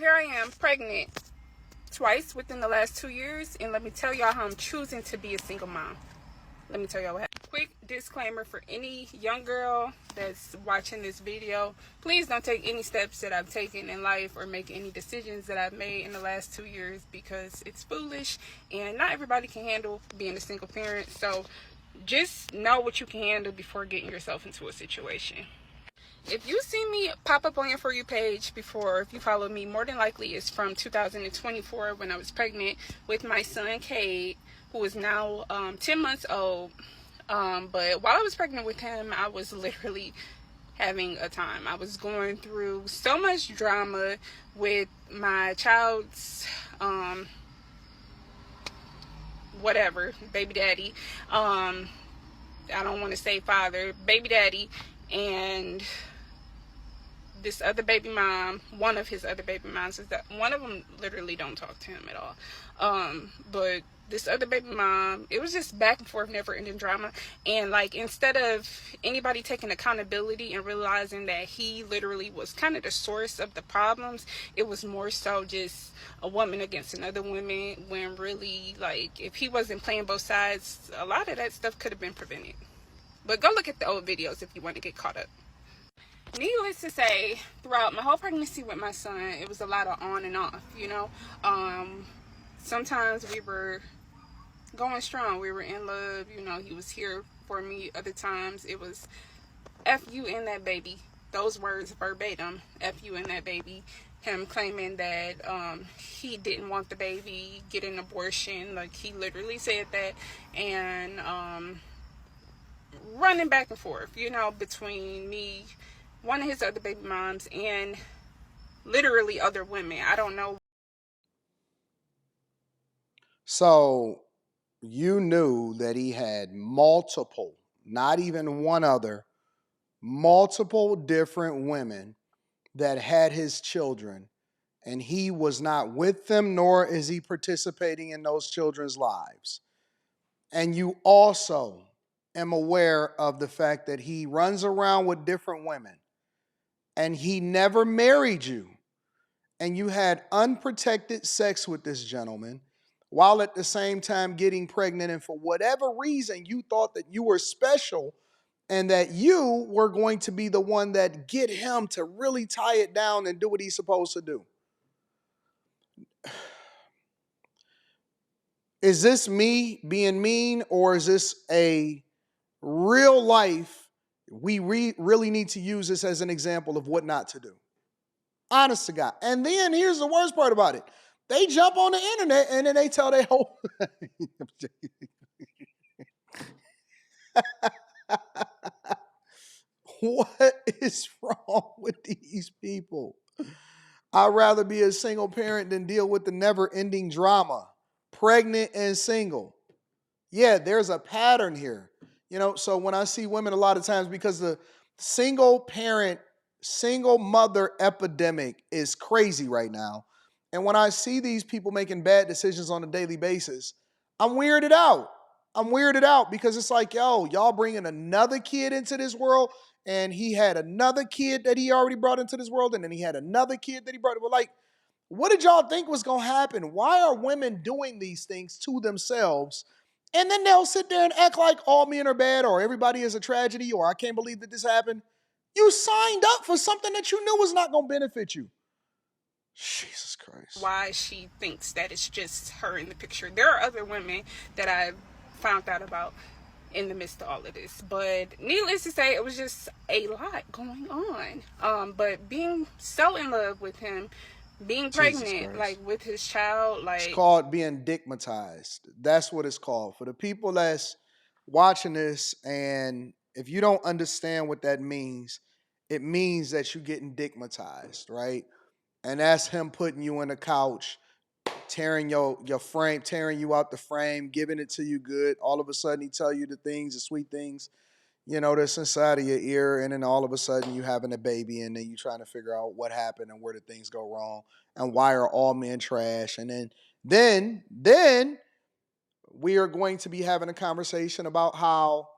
here I am, pregnant twice within the last 2 years, and let me tell y'all how I'm choosing to be a single mom. Let me tell y'all what happened. Quick disclaimer for any young girl that's watching this video. Please don't take any steps that I've taken in life or make any decisions that I've made in the last 2 years, because it's foolish and not everybody can handle being a single parent. So just know what you can handle before getting yourself into a situation. If you see me pop up on your For You page before, if you follow me, more than likely it's from 2024 when I was pregnant with my son, Cade, who is now 10 months old. But while I was pregnant with him, I was literally having a time. I was going through so much drama with my child's, whatever, baby daddy. I don't want to say father, baby daddy, and this other baby mom, one of his other baby moms, is that one of them literally don't talk to him at all. But this other baby mom, it was just back and forth, never ending drama. And like, instead of anybody taking accountability and realizing that he literally was kind of the source of the problems, it was more so just a woman against another woman, when really, like, if he wasn't playing both sides, a lot of that stuff could have been prevented. But go look at the old videos if you want to get caught up. Needless to say, throughout my whole pregnancy with my son, it was a lot of on and off, you know. Sometimes we were going strong, we were in love, you know, he was here for me. Other times it was F you and that baby. Those words verbatim, F you and that baby. Him claiming that he didn't want the baby, get an abortion, like he literally said that. And running back and forth, you know, between me, one of his other baby moms, and literally other women. I don't know. So you knew that he had multiple, not even one other, multiple different women that had his children, and he was not with them, nor is he participating in those children's lives. And you also am aware of the fact that he runs around with different women, and he never married you, and you had unprotected sex with this gentleman while at the same time getting pregnant, and for whatever reason you thought that you were special and that you were going to be the one that get him to really tie it down and do what he's supposed to do. Is this me being mean, or is this a real life? We really need to use this as an example of what not to do. Honest to God. And then here's the worst part about it. They jump on the internet and then they tell their whole what is wrong with these people? I'd rather be a single parent than deal with the never-ending drama. Pregnant and single. Yeah, there's a pattern here. You know, so when I see women a lot of times, because the single parent, single mother epidemic is crazy right now. And when I see these people making bad decisions on a daily basis, I'm weirded out. I'm weirded out because it's like, yo, y'all bringing another kid into this world, and he had another kid that he already brought into this world, and then he had another kid that he brought. Well, like, what did y'all think was going to happen? Why are women doing these things to themselves? And then they'll sit there and act like all men are bad, or everybody is a tragedy, or I can't believe that this happened. You signed up for something that you knew was not going to benefit you. Jesus Christ. Why she thinks that it's just her in the picture. There are other women that I've found out about in the midst of all of this. But needless to say, it was just a lot going on. But being so in love with him, being pregnant, like with his child, like, it's called being digmatized. That's what it's called. For the people that's watching this, and if you don't understand what that means, it means that you're getting digmatized, right? And that's him putting you in the couch, tearing your frame, tearing you out the frame, giving it to you good. All of a sudden, he tell you the things, the sweet things, you know, that's inside of your ear, and then all of a sudden you having a baby, and then you trying to figure out what happened and where did things go wrong, and why are all men trash, and then we are going to be having a conversation about how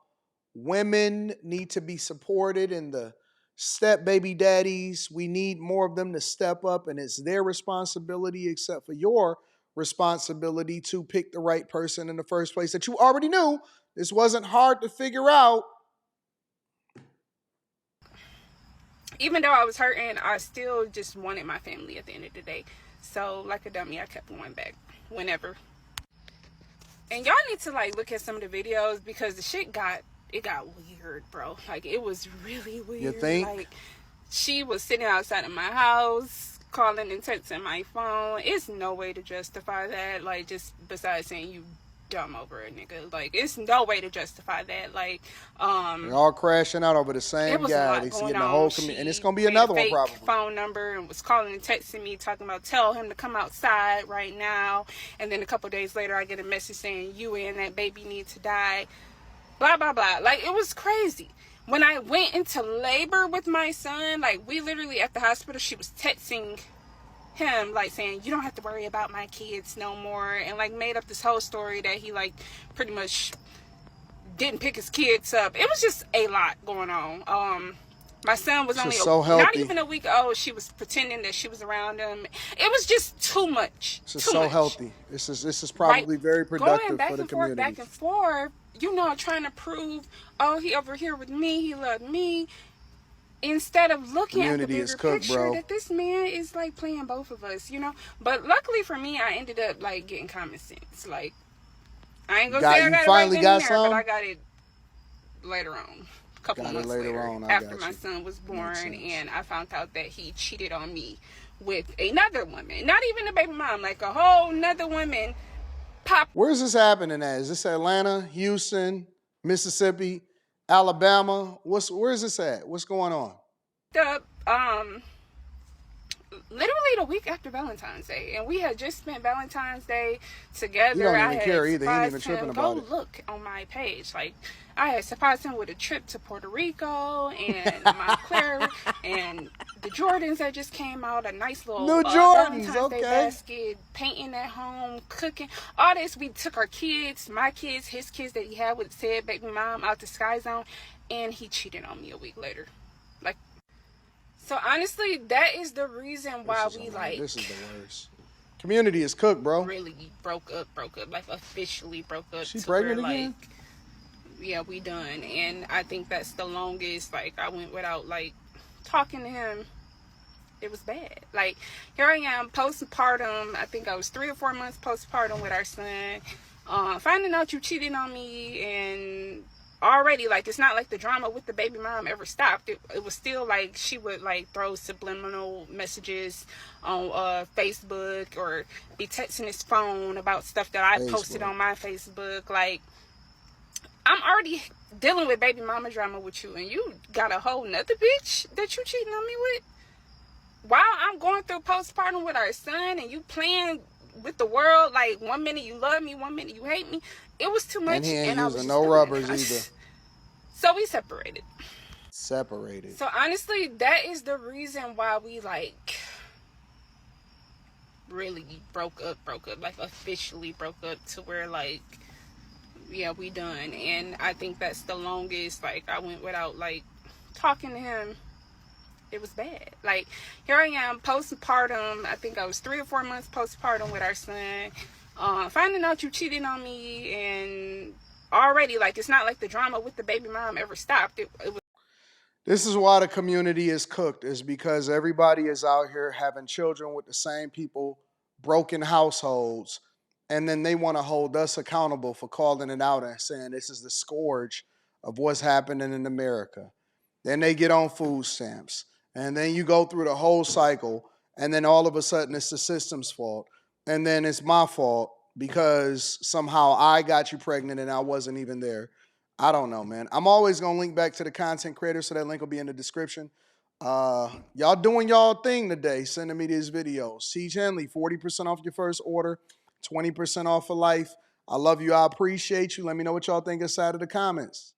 women need to be supported in the Step baby daddies, we need more of them to step up, and it's their responsibility, except for your responsibility to pick the right person in the first place that you already knew. This wasn't hard to figure out. Even though I was hurting, I still just wanted my family at the end of the day. So like a dummy, I kept going back whenever. And y'all need to like look at some of the videos, because the shit got weird, bro. Like, it was really weird. You think? Like, she was sitting outside of my house, calling and texting my phone. It's no way to justify that. Like, just besides saying you dumb over a nigga. Like, it's no way to justify that. Like, they're all crashing out over the same guy. They see it in the whole community, and it's gonna be another one probably. Phone number and was calling and texting me, talking about tell him to come outside right now. And then a couple days later, I get a message saying you and that baby need to die. Blah blah blah. Like, it was crazy. When I went into labor with my son, like, we literally at the hospital, she was texting him, like, saying, you don't have to worry about my kids no more, and like made up this whole story that he like pretty much didn't pick his kids up. It was just a lot going on. My son was only not even a week old. She was pretending that she was around him. It was just too much. This is so healthy. This is probably very productive for the community. Back and forth, you know, trying to prove, oh, he over here with me, he loved me, instead of looking at the bigger picture that this man is like playing both of us, you know. But luckily for me, I ended up like getting common sense. Like, I ain't gonna say I got it right then and there, but I got it later on. Couple months later after my son was born, and I found out that he cheated on me with another woman. Not even a baby mom, like a whole nother woman. Where's this happening at? Is this Atlanta, Houston, Mississippi, Alabama? Where is this at? What's going on? Literally the week after Valentine's Day, and we had just spent Valentine's Day together. You don't even care either. He ain't even tripping about it. Go look on my page. Like, I had surprised him with a trip to Puerto Rico and Montclair and the Jordans that just came out. A nice little Valentine's Day basket, painting at home, cooking, all this. We took our kids, my kids, his kids that he had with said baby mom out to Sky Zone, and he cheated on me a week later. Like, so honestly, that is the reason why we like. This is the worst. Community is cooked, bro. Really broke up, like officially broke up. She pregnant again? Like, yeah, we done. And I think that's the longest, like, I went without like talking to him. It was bad. Like, here I am postpartum. I think I was 3 or 4 months postpartum with our son. Finding out you cheated on me, and already, like, it's not like the drama with the baby mom ever stopped. It was still like she would like throw subliminal messages on Facebook, or be texting his phone about stuff that I posted on my Facebook. Like, I'm already dealing with baby mama drama with you, and you got a whole nother bitch that you cheating on me with while I'm going through postpartum with our son, and you playing with the world. Like, 1 minute you love me, 1 minute you hate me. It was too much, and he ain't using no rubbers either. So we separated. So honestly, that is the reason why we like really broke up, like officially broke up, to where like, yeah, we done. And I think that's the longest, like, I went without like talking to him. It was bad. Like, here I am postpartum. I think I was 3 or 4 months postpartum with our son. Finding out you cheated on me, and already, like, it's not like the drama with the baby mom ever stopped. It was. This is why the community is cooked, is because everybody is out here having children with the same people, broken households, and then they want to hold us accountable for calling it out and saying this is the scourge of what's happening in America. Then they get on food stamps, and then you go through the whole cycle, and then all of a sudden it's the system's fault, and then it's my fault because somehow I got you pregnant and I wasn't even there. I don't know, man. I'm always going to link back to the content creator, so that link will be in the description. Y'all doing y'all thing today, sending me these videos. Teach Henley, 40% off your first order, 20% off for life. I love you. I appreciate you. Let me know what y'all think inside of the comments.